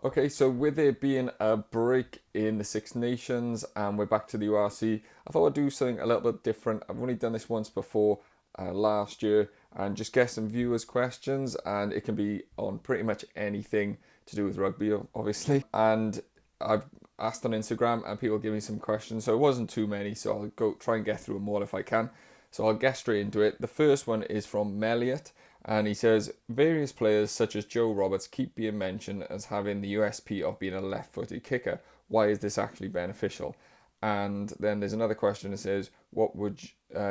Okay, so with it being a break in the Six Nations and we're back to the URC, I thought I'd do something a little bit different. I've only done this once before, last year, and just get some viewers' questions, and it can be on pretty much anything to do with rugby, obviously. And I've asked on Instagram, and people give me some questions, so it wasn't too many, so I'll go try and get through them all if I can. So I'll get straight into it. The first one is from Melliot, and he says, various players such as Joe Roberts keep being mentioned as having the USP of being a left-footed kicker. Why is this actually beneficial? And then there's another question that says, what would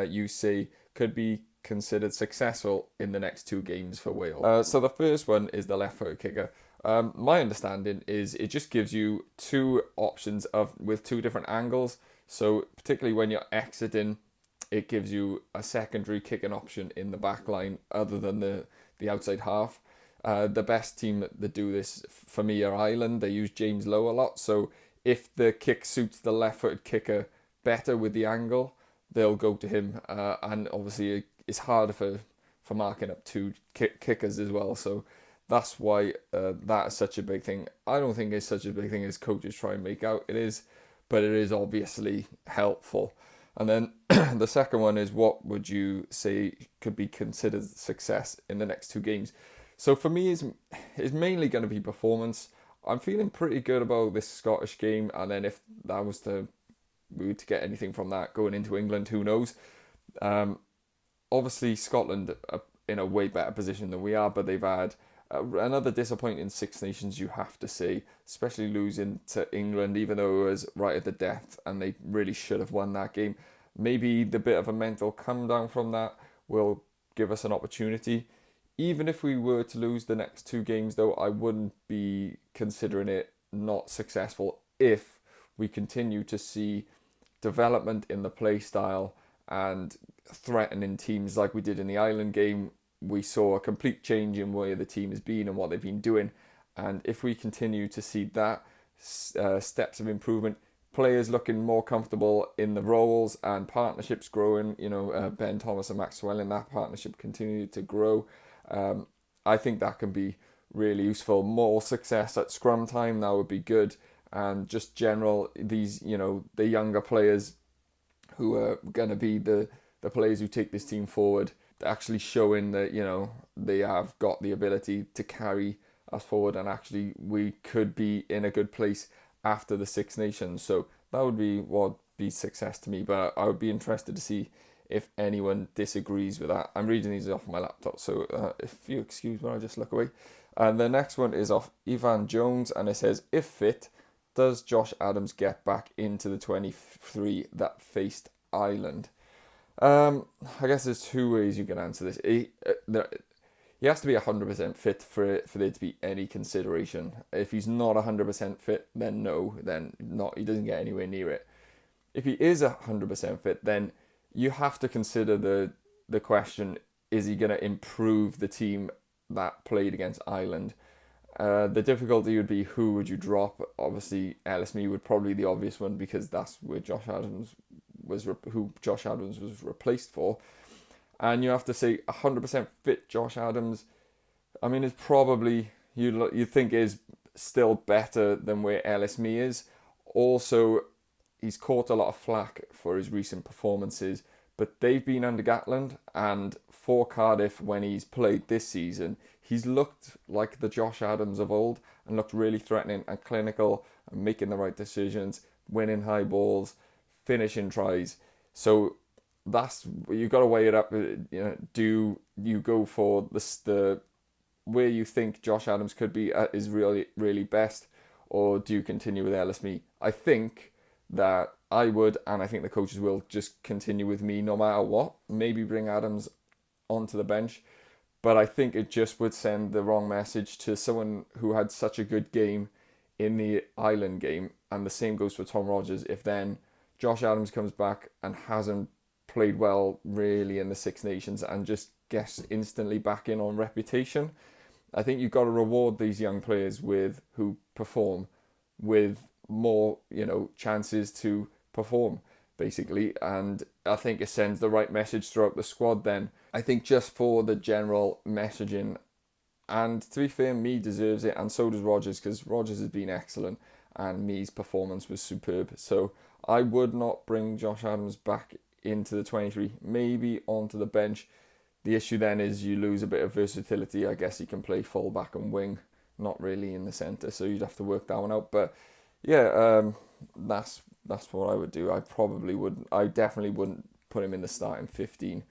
you say could be considered successful in the next two games for Wales? So the first one is the left-footed kicker. My understanding is it just gives you two options of with two different angles. So particularly when you're exiting, it gives you a secondary kicking option in the back line other than the outside half. The best team that do this for me are Ireland. They use James Lowe a lot. So if the kick suits the left-footed kicker better with the angle, they'll go to him. And obviously it's harder for marking up two kickers as well. So that's why that is such a big thing. I don't think it's such a big thing as coaches try and make out it is, but it is obviously helpful. And then the second one is, what would you say could be considered success in the next two games? So for me, it's mainly going to be performance. I'm feeling pretty good about this Scottish game, and then if that was we were to get anything from that going into England, who knows? Obviously, Scotland are in a way better position than we are, but they've had another disappointing Six Nations, you have to say, especially losing to England, even though it was right at the death and they really should have won that game. Maybe the bit of a mental come down from that will give us an opportunity. Even if we were to lose the next two games, though, I wouldn't be considering it not successful if we continue to see development in the play style and threatening teams like we did in the Ireland game. We saw a complete change in where the team has been and what they've been doing. And if we continue to see that steps of improvement, players looking more comfortable in the roles and partnerships growing, Ben Thomas and Maxwell in that partnership continue to grow. I think that can be really useful. More success at scrum time, that would be good. And just general, these, the younger players who are going to be the players who take this team forward, actually showing that they have got the ability to carry us forward, and actually we could be in a good place after the Six Nations. So that would be what be success to me, but I would be interested to see if anyone disagrees with that. I'm reading these off my laptop, so if you excuse me, I'll just look away. And the next one is off Ivan Jones, and it says, if fit, does Josh Adams get back into the 23 that faced Ireland? I guess there's two ways you can answer this. He has to be 100% fit for there to be any consideration. If he's not 100% fit, then no, then not. He doesn't get anywhere near it. If he is 100% fit, then you have to consider the question: is he going to improve the team that played against Ireland? The difficulty would be, who would you drop? Obviously, Ellis Mee would probably be the obvious one, because that's where who Josh Adams was replaced for. And you have to say 100% fit Josh Adams. I mean, it's probably, you think is still better than where Ellis Mee is. Also, he's caught a lot of flack for his recent performances, but they've been under Gatland, and for Cardiff, when he's played this season, he's looked like the Josh Adams of old and looked really threatening and clinical and making the right decisions, winning high balls, finishing tries. So that's, you got to weigh it up. Do you go for the where you think Josh Adams could be at his really, really best, or do you continue with Ellis Mee? I think that I would, and I think the coaches will, just continue with Mee no matter what. Maybe bring Adams onto the bench, but I think it just would send the wrong message to someone who had such a good game in the Ireland game, and the same goes for Tom Rogers. If then Josh Adams comes back and hasn't played well really in the Six Nations and just gets instantly back in on reputation, I think you've got to reward these young players who perform with more, chances to perform, basically. And I think it sends the right message throughout the squad then. I think just for the general messaging And to be fair, Mee deserves it, and so does Rogers, because Rogers has been excellent, and Mee's performance was superb. So I would not bring Josh Adams back into the 23, maybe onto the bench. The issue then is you lose a bit of versatility. I guess he can play full back and wing, not really in the centre, so you'd have to work that one out. But yeah, that's what I would do. I probably wouldn't. I definitely wouldn't put him in the starting 15,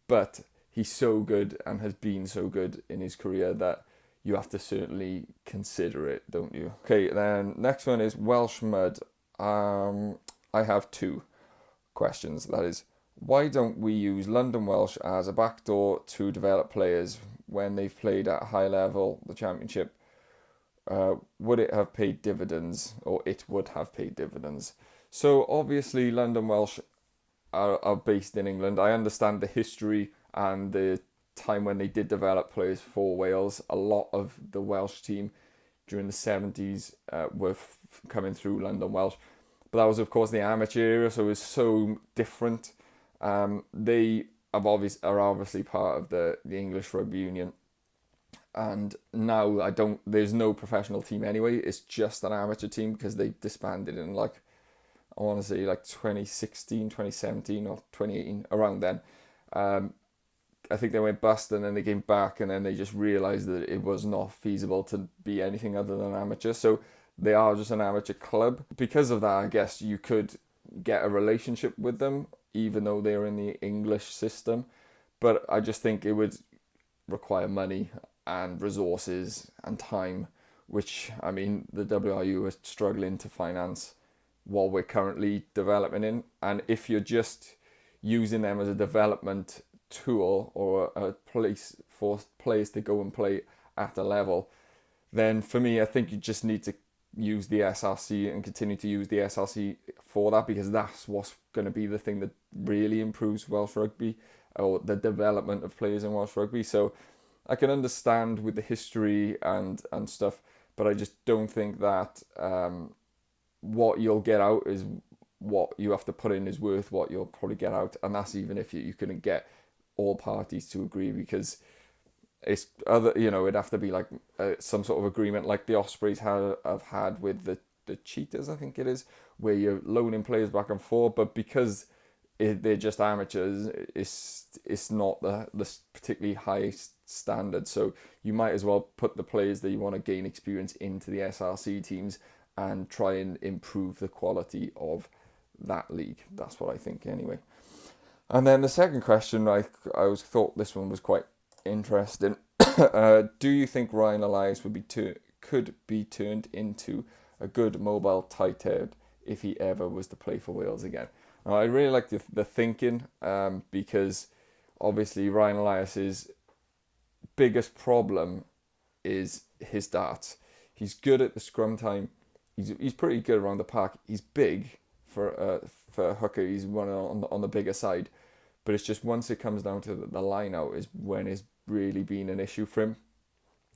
but he's so good and has been so good in his career that you have to certainly consider it, don't you? Okay, then next one is Welsh Mud. I have two questions. That is, why don't we use London Welsh as a backdoor to develop players when they've played at a high level, the Championship? Would it have paid dividends, or it would have paid dividends? So obviously London Welsh are based in England. I understand the history and the time when they did develop players for Wales. A lot of the Welsh team during the 70s were coming through London Welsh. But that was, of course, the amateur era, so it was so different. They are obviously part of the English Rugby Union. And now there's no professional team anyway. It's just an amateur team because they disbanded in I want to say 2016, 2017 or 2018, around then. I think they went bust and then they came back and then they just realised that it was not feasible to be anything other than amateur. So they are just an amateur club. Because of that, I guess you could get a relationship with them, even though they're in the English system. But I just think it would require money and resources and time, which, I mean, the WRU are struggling to finance what we're currently developing in. And if you're just using them as a development tool or a place for players to go and play at a level, then for me, I think you just need to use the SRC and continue to use the SRC for that, because that's what's going to be the thing that really improves Welsh rugby, or the development of players in Welsh rugby. So I can understand with the history and stuff, but I just don't think that what you'll get out is what you have to put in is worth what you'll probably get out, and that's even if you couldn't get all parties to agree, because it's it'd have to be some sort of agreement like the Ospreys have had with the Cheetahs, I think it is, where you're loaning players back and forth, but because they're just amateurs, it's not the particularly high standard, so you might as well put the players that you want to gain experience into the SRC teams and try and improve the quality of that league. That's what I think anyway. And then the second question, I thought this one was quite interesting. Do you think Ryan Elias could be turned into a good mobile tight head if he ever was to play for Wales again? Now, I really like the thinking, because obviously Ryan Elias's biggest problem is his darts. He's good at the scrum time. He's pretty good around the park. He's big for a hooker. He's one on the bigger side, but it's just once it comes down to the line out is when it's really been an issue for him,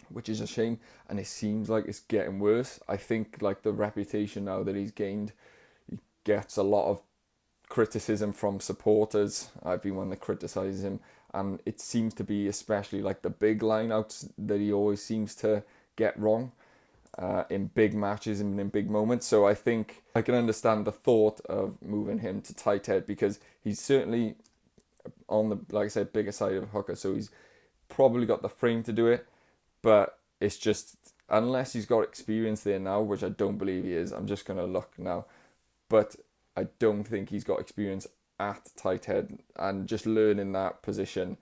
which is a shame. And it seems like it's getting worse. I think the reputation now that he's gained, he gets a lot of criticism from supporters. I've been one that criticises him, and it seems to be especially the big line outs that he always seems to get wrong. In big matches and in big moments. So I think I can understand the thought of moving him to tight head, because he's certainly on the, like I said, bigger side of hooker, so he's probably got the frame to do it, but it's just, unless he's got experience there now, which I don't believe he is, I'm just going to look now, but I don't think he's got experience at tight head, and just learning that position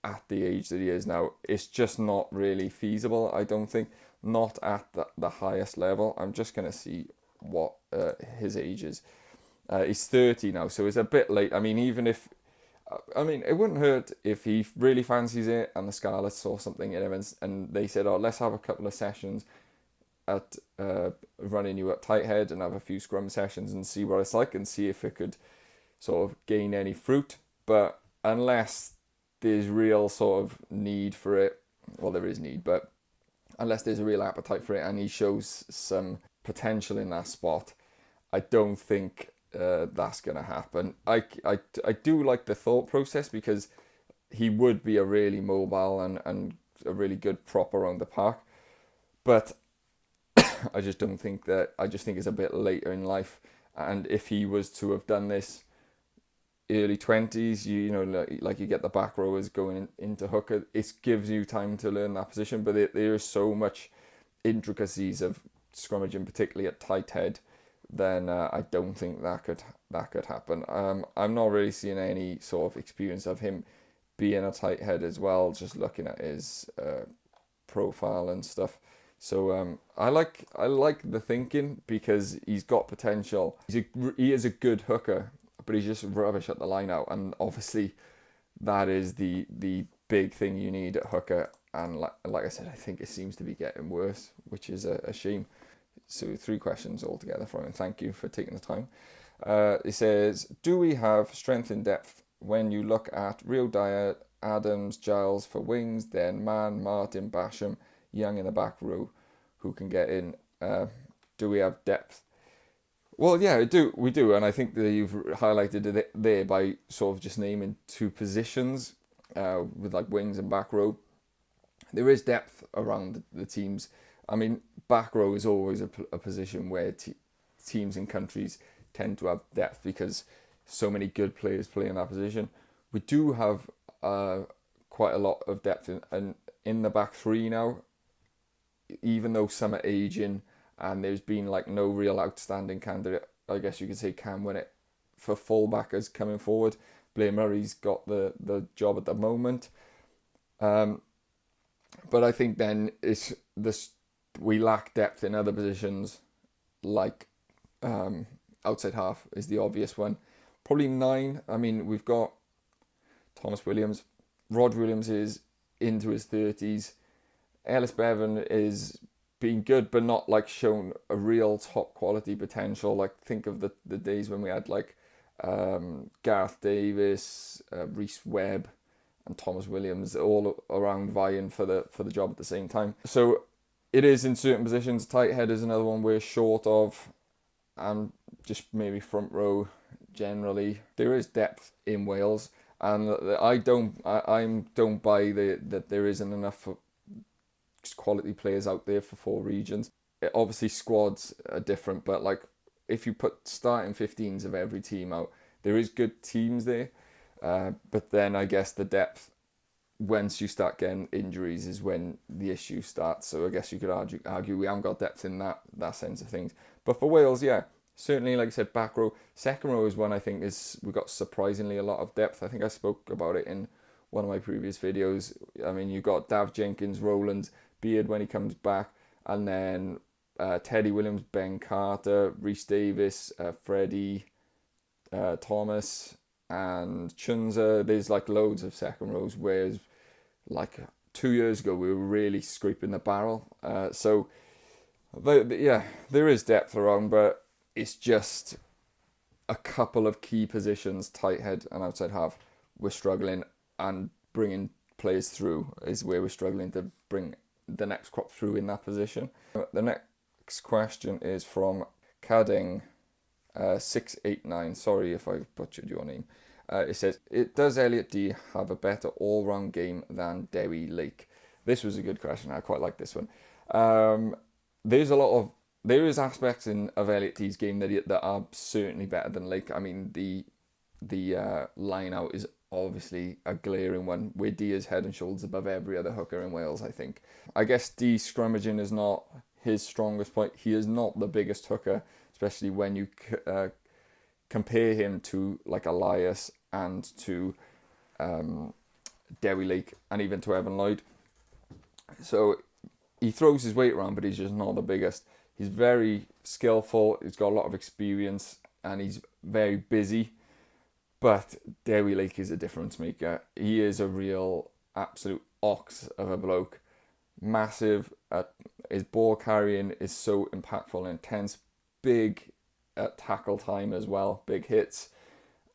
at the age that he is now, it's just not really feasible, I don't think. Not at the highest level. I'm just going to see what his age is. He's 30 now, so it's a bit late. I mean, it wouldn't hurt if he really fancies it and the Scarlets saw something in him and they said, let's have a couple of sessions at running you at tight head and have a few scrum sessions and see what it's like and see if it could sort of gain any fruit. But unless there's real sort of need for it, well, there is need, but unless there's a real appetite for it and he shows some potential in that spot, I don't think that's going to happen. I do like the thought process, because he would be a really mobile and a really good prop around the park. But I just don't think that. I just think it's a bit later in life. And if he was to have done this early 20s, you know, like you get the back rowers going into hooker, it gives you time to learn that position. But there is so much intricacies of scrummaging, particularly at tight head, then I don't think that could happen. I'm not really seeing any sort of experience of him being a tight head as well, just looking at his profile and stuff. So I like the thinking, because he's got potential. He is a good hooker, but he's just rubbish at the line out, and obviously that is the big thing you need at hooker. And like I said, I think it seems to be getting worse, which is a shame. So 3 questions altogether from him. Thank you for taking the time. It says, do we have strength in depth when you look at Rio Dyer, Adams, Giles for wings, then Mann, Martin, Basham, Young in the back row, who can get in? Do we have depth? Well, yeah, we do, and I think that you've highlighted it there by sort of just naming 2 positions with like wings and back row. There is depth around the teams. I mean, back row is always a position where teams and countries tend to have depth, because so many good players play in that position. We do have quite a lot of depth in the back 3 now, even though some are aging and there's been like no real outstanding candidate, I guess you could say, can win it for fullbackers coming forward. Blair Murray's got the job at the moment. But I think then we lack depth in other positions, like outside half is the obvious one. Probably 9. I mean, we've got Thomas Williams. Rod Williams is into his 30s. Ellis Bevan is being good, but not like shown a real top quality potential. Like, think of the days when we had like Gareth Davis, Reece Webb, and Thomas Williams all around vying for the job at the same time. So it is in certain positions. Tight head is another one we're short of, and just maybe front row generally. There is depth in Wales, and I don't buy that there isn't enough quality players out there for 4 regions. Obviously squads are different, but like if you put starting 15s of every team out, there is good teams there. But then I guess the depth, once you start getting injuries, is when the issue starts. So I guess you could argue we haven't got depth in that sense of things. But for Wales, yeah, certainly, like I said, back row. Second row is one I think we've got surprisingly a lot of depth. I think I spoke about it in one of my previous videos. I mean, you've got Dav Jenkins, Rowlands, Beard when he comes back, and then Teddy Williams, Ben Carter, Rhys Davis, Freddie, Thomas, and Chunza. There's like loads of second rows, whereas like 2 years ago we were really scraping the barrel. So yeah, there is depth around, but it's just a couple of key positions, tight head and outside half, we're struggling, and bringing players through is where we're struggling to bring the next crop through in that position. The next question is from Kading 689. Sorry if I've butchered your name. It says, does Elliot Dee have a better all-round game than Dewi Lake? This was a good question. I quite like this one. There is aspects of Elliot Dee's game that are certainly better than Lake. I mean, the line out is obviously a glaring one, where Dee is head and shoulders above every other hooker in Wales, I think. I guess Dee scrummaging is not his strongest point. He is not the biggest hooker, especially when you compare him to like Elias and to Dewi Lake and even to Evan Lloyd. So he throws his weight around, but he's just not the biggest. He's very skillful, he's got a lot of experience, and he's very busy. But Dewi Lake is a difference maker. He is a real absolute ox of a bloke. Massive. His ball carrying is so impactful and intense. Big at tackle time as well. Big hits.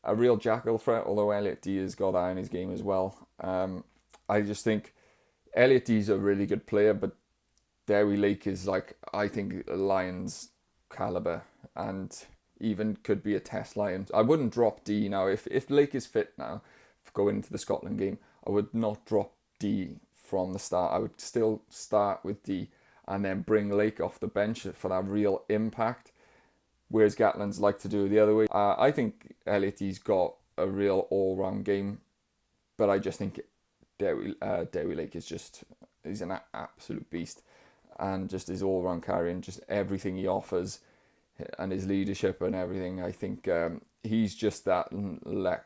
A real jackal threat, although Elliot Dee has got that in his game as well. I just think Elliot Dee's a really good player, but Dewi Lake is like, I think, Lions calibre, and even could be a test Lion. I wouldn't drop Dee now. If Lake is fit now, going into the Scotland game, I would not drop Dee from the start. I would still start with D and then bring Lake off the bench for that real impact, whereas Gatland's like to do it the other way. I think Elliott's got a real all-round game, but I just think Dewi Lake he's an absolute beast, and just his all-round carry and just everything he offers and his leadership and everything. I think he's just that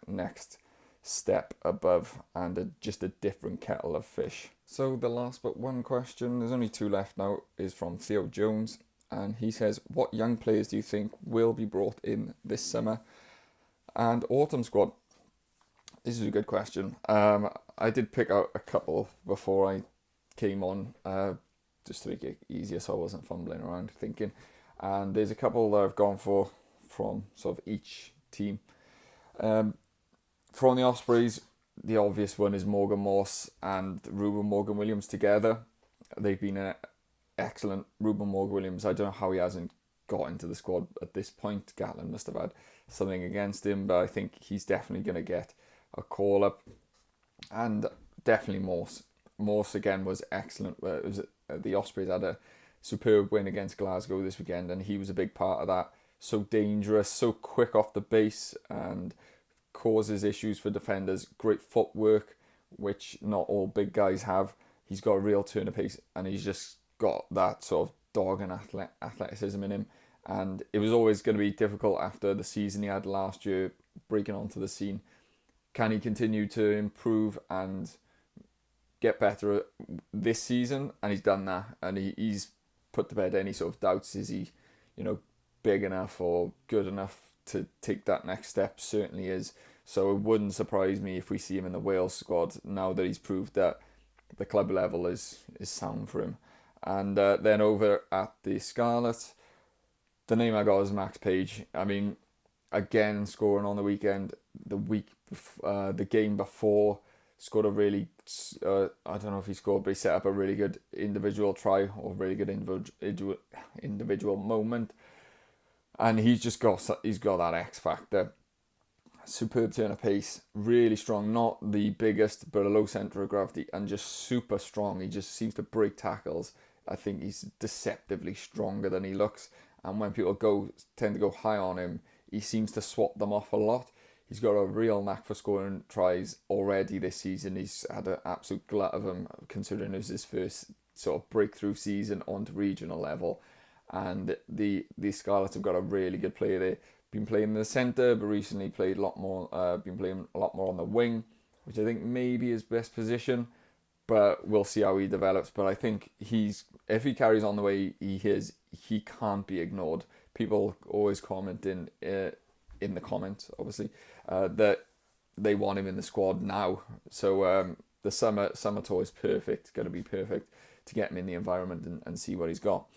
next step above and just a different kettle of fish. So the last but one question, there's only two left now, is from Theo Jones, and he says, what young players do you think will be brought in this summer and autumn squad? This is a good question. I did pick out a couple before I came on, just to make it easier so I wasn't fumbling around thinking, and there's a couple that I've gone for from sort of each team. From the Ospreys, the obvious one is Morgan Morse and Ruben Morgan-Williams together. They've been excellent. Ruben Morgan-Williams, I don't know how he hasn't got into the squad at this point. Gatland must have had something against him, but I think he's definitely going to get a call up. And definitely Morse. Morse again was excellent. The Ospreys had a superb win against Glasgow this weekend, and he was a big part of that. So dangerous, so quick off the base, and causes issues for defenders. Great footwork, which not all big guys have. He's got a real turn of pace, and he's just got that sort of dog and athleticism in him. And it was always going to be difficult after the season he had last year, breaking onto the scene. Can he continue to improve and get better this season? And he's done that, and he's put to bed any sort of doubts. Is he, big enough or good enough to take that next step? Certainly is. So it wouldn't surprise me if we see him in the Wales squad now that he's proved that the club level is sound for him. And then over at the Scarlet, the name I got is Max Page. I mean, again, scoring on the weekend. The game before, scored a really, I don't know if he scored, but he set up a really good individual try or really good individual moment. And he's got that X factor. Superb turn of pace, really strong, not the biggest, but a low centre of gravity, and just super strong. He just seems to break tackles. I think he's deceptively stronger than he looks. And when people tend to go high on him, he seems to swap them off a lot. He's got a real knack for scoring tries already this season. He's had an absolute glut of them, considering it was his first sort of breakthrough season onto regional level. And the Scarlets have got a really good player there. Been playing in the centre, but recently played a lot more. Been playing a lot more on the wing, which I think may be his best position. But we'll see how he develops. But I think if he carries on the way he is, he can't be ignored. People always comment in the comments, obviously, that they want him in the squad now. So the summer tour is perfect. Going to be perfect to get him in the environment and see what he's got.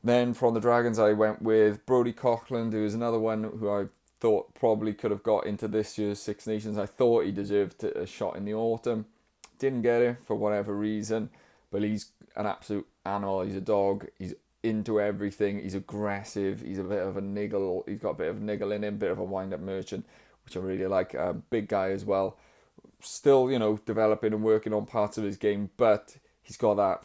Then from the Dragons, I went with Brodie Coughlin, who is another one who I thought probably could have got into this year's Six Nations. I thought he deserved a shot in the autumn. Didn't get it for whatever reason, but he's an absolute animal. He's a dog. He's into everything. He's aggressive. He's a bit of a niggle. He's got a bit of niggle in him, bit of a wind-up merchant, which I really like. Big guy as well. Still, developing and working on parts of his game, but he's got that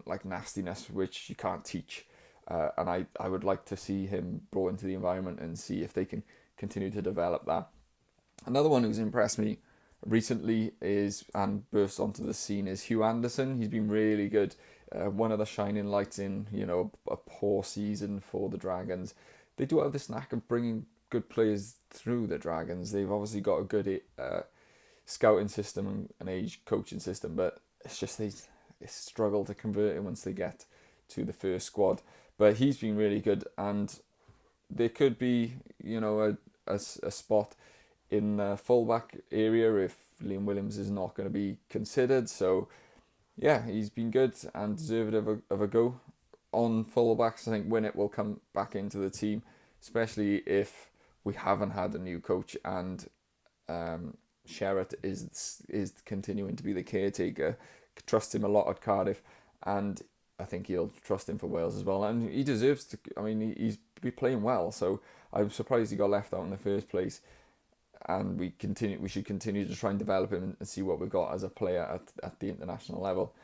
like nastiness which you can't teach, and I would like to see him brought into the environment and see if they can continue to develop that. Another one who's impressed me recently and burst onto the scene is Hugh Anderson. He's been really good, one of the shining lights in a poor season for the Dragons. They do have this knack of bringing good players through the Dragons. They've obviously got a good scouting system and an age coaching system, but it's just they struggle to convert it once they get to the first squad. But he's been really good, and there could be a spot in the fullback area if Liam Williams is not going to be considered. So yeah, he's been good and deserved of a go. On fullbacks, I think Winnett will come back into the team, especially if we haven't had a new coach and Sherratt is continuing to be the caretaker. Trust him a lot at Cardiff, and I think he'll trust him for Wales as well. And he deserves to. I mean, he's playing well, so I'm surprised he got left out in the first place. and we should continue to try and develop him and see what we've got as a player at the international level.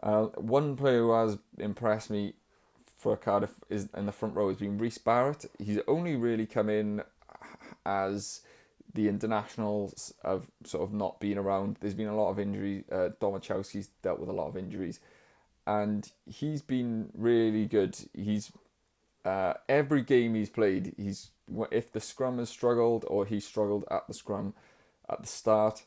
One player who has impressed me for Cardiff is in the front row has been Reece Barrett. He's only really come in as the internationals have sort of not been around. There's been a lot of injuries. Domachowski's dealt with a lot of injuries, and he's been really good. He's every game he's played, if the scrum has struggled or he struggled at the scrum at the start,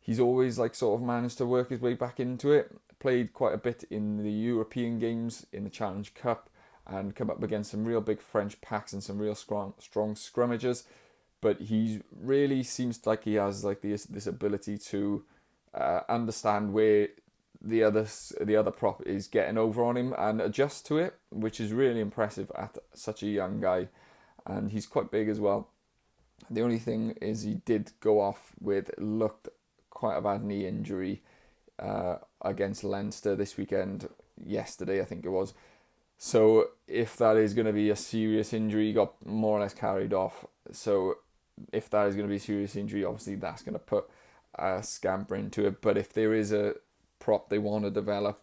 he's always like sort of managed to work his way back into it. Played quite a bit in the European games, in the Challenge Cup, and come up against some real big French packs and some real strong scrummagers. But he really seems like he has like this ability to understand where the other prop is getting over on him and adjust to it, which is really impressive at such a young guy. And he's quite big as well. The only thing is he did go off with looked quite a bad knee injury against Leinster this weekend, yesterday I think it was. So if that is going to be a serious injury, he got more or less carried off. So if that is going to be a serious injury, obviously that's going to put a scamper into it. But if there is a prop they want to develop,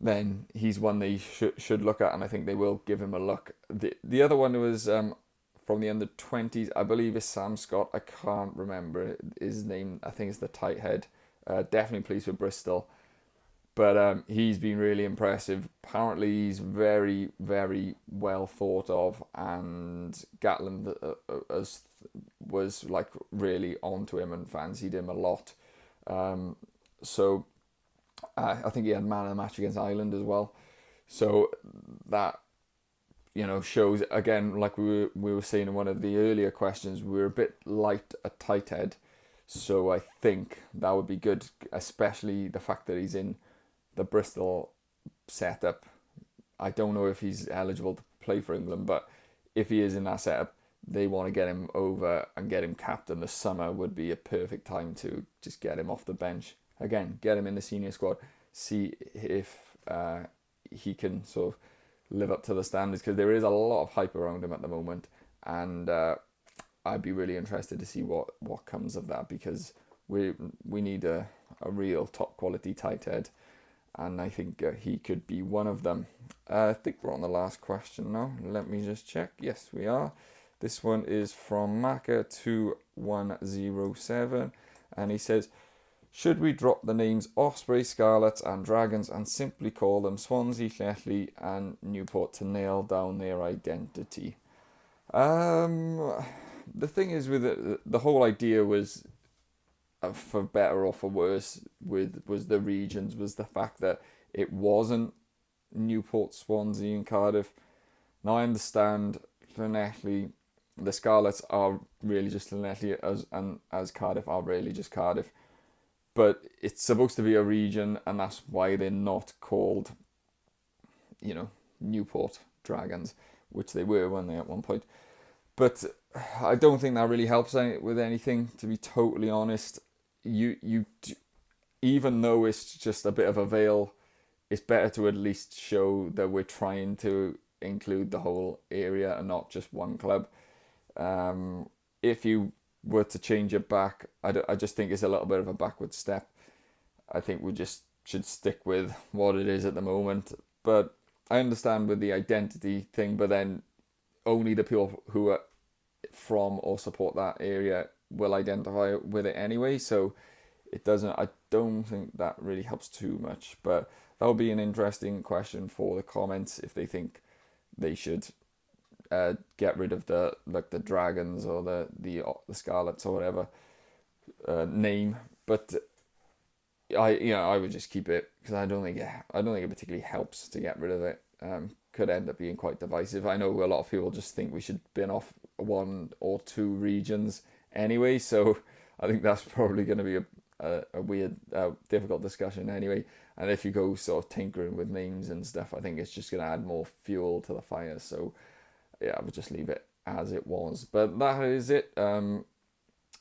then he's one they should look at, and I think they will give him a look. The other one was from the under-20s, I believe is Sam Scott. I can't remember his name. I think it's the tight head. Definitely plays for Bristol. But he's been really impressive. Apparently he's very, very well thought of, and Gatland was like really onto him and fancied him a lot. So I think he had man of the match against Ireland as well. So that, shows, again, like we were saying in one of the earlier questions, we were a bit light at tight head. So I think that would be good, especially the fact that he's in the Bristol setup. I don't know if he's eligible to play for England, but if he is in that setup, they want to get him over and get him captain. The summer would be a perfect time to just get him off the bench. Again, get him in the senior squad, see if he can sort of live up to the standards, because there is a lot of hype around him at the moment, and I'd be really interested to see what comes of that, because we need a real top quality tight head, and I think he could be one of them. I think we're on the last question now. Let me just check. Yes, we are. This one is from Maka2107, and he says, should we drop the names Osprey, Scarlets and Dragons and simply call them Swansea, Llanelli and Newport to nail down their identity? The thing is with it, the whole idea was, for better or for worse, was the regions, was the fact that it wasn't Newport, Swansea and Cardiff. Now I understand Llanelli, the Scarlets are really just Llanelli as Cardiff are really just Cardiff. But it's supposed to be a region, and that's why they're not called, Newport Dragons, which they were when they at one point. But I don't think that really helps with anything, to be totally honest. You even though it's just a bit of a veil, it's better to at least show that we're trying to include the whole area and not just one club. If you were to change it back, I just think it's a little bit of a backward step. I think we just should stick with what it is at the moment. But I understand with the identity thing, but then only the people who are from or support that area will identify with it anyway. So I don't think that really helps too much. But that would be an interesting question for the comments, if they think they should get rid of the Dragons or the Scarlets or whatever name. But I would just keep it, because I don't think it particularly helps to get rid of it. Could end up being quite divisive. I know a lot of people just think we should bin off one or two regions anyway, so I think that's probably going to be a weird, difficult discussion anyway. And if you go sort of tinkering with names and stuff, I think it's just going to add more fuel to the fire. So yeah, I would just leave it as it was. But that is it.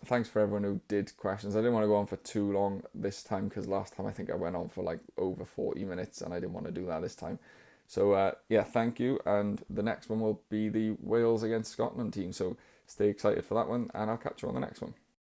Thanks for everyone who did questions. I didn't want to go on for too long this time, because last time I think I went on for like over 40 minutes, and I didn't want to do that this time. So yeah, thank you. And the next one will be the Wales against Scotland team. So stay excited for that one, and I'll catch you on the next one.